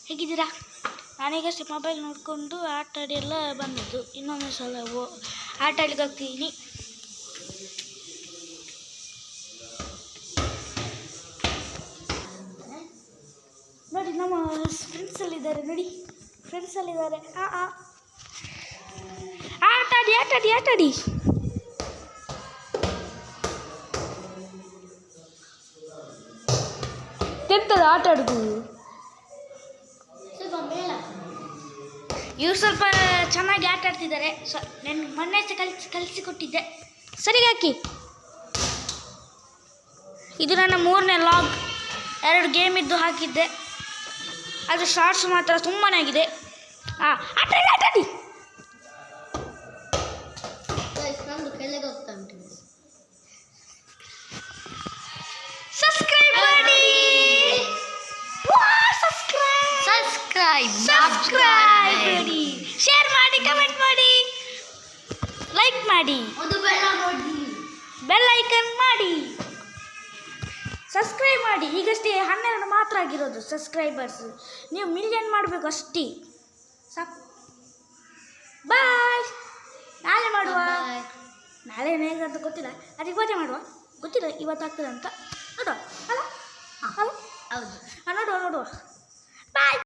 ಹೇಗಿದ್ದೀರಾ? ನಾನೀಗಷ್ಟೇ ಮೊಬೈಲ್ ನೋಡಿಕೊಂಡು ಆಟ ಆಡಿ ಎಲ್ಲ ಬಂದದ್ದು. ಇನ್ನೊಂದು ಸಲ ಆಟ ಆಡ್ಲಿಕ್ಕೆ ಹೋಗ್ತೀನಿ. ನೋಡಿ ನಮ್ಮ ಫ್ರೆಂಡ್ಸಲ್ಲಿದ್ದಾರೆ, ನೋಡಿ ಫ್ರೆಂಡ್ಸಲ್ಲಿದ್ದಾರೆ. ಆಟಾಡಿ ಆಟಾಡಿ ಆಟಾಡಿ. ಎಂತದ ಆಟ ಆಡುದು? ಇವ್ರು ಸ್ವಲ್ಪ ಚೆನ್ನಾಗಿ ಆಟ ಆಡ್ತಿದ್ದಾರೆ. ನಾನು ಮೊನ್ನೆ ಕಲಿಸಿಕೊಟ್ಟಿದ್ದೆ. ಸರಿಗೆ ಹಾಕಿ. ಇದು ನನ್ನ 3ನೇ ಲಾಗ್. 2 ಗೇಮ್ ಇದ್ದು ಹಾಕಿದ್ದೆ. ಅದು ಶಾರ್ಟ್ಸ್ ಮಾತ್ರ ತುಂಬಾ ಆಗಿದೆ. ಆಟಾಡಿ ಆಟಾಡಿ. ಸಬ್ಸ್ಕ್ರೈಬ್ ಮಾಡಿ, ಸಬ್ಸ್ಕ್ರೈಬ್ ಮಾಡಿ, ಶೇರ್ ಮಾಡಿ, ಕಮೆಂಟ್ ಮಾಡಿ, ಲೈಕ್ ಮಾಡಿ, ಬೆಲ್ ಐಕನ್ ಮಾಡಿ, ಸಬ್ಸ್ಕ್ರೈಬ್ ಮಾಡಿ. ಈಗಷ್ಟೇ 12 ಮಾತ್ರ ಆಗಿರೋದು ಸಬ್ಸ್ಕ್ರೈಬರ್ಸ್. ನೀವು ಮಿಲಿಯನ್ ಮಾಡಬೇಕು ಅಷ್ಟೇ ಸಾಕು. ಬಾಯ್. ನಾಳೆ ಮಾಡುವ. ನಾಳೆ ಹೇಗಂತ ಗೊತ್ತಿಲ್ಲ, ಅದು ಇವತ್ತೇ ಮಾಡುವ. ಗೊತ್ತಿಲ್ಲ ಇವತ್ತು ಆಗ್ತದೆ ಅಂತ. ನೋಡುವ ಅಲ್ಲ? ಅಲ್ಲ? ಹೌದು. ನೋಡುವ ನೋಡುವ.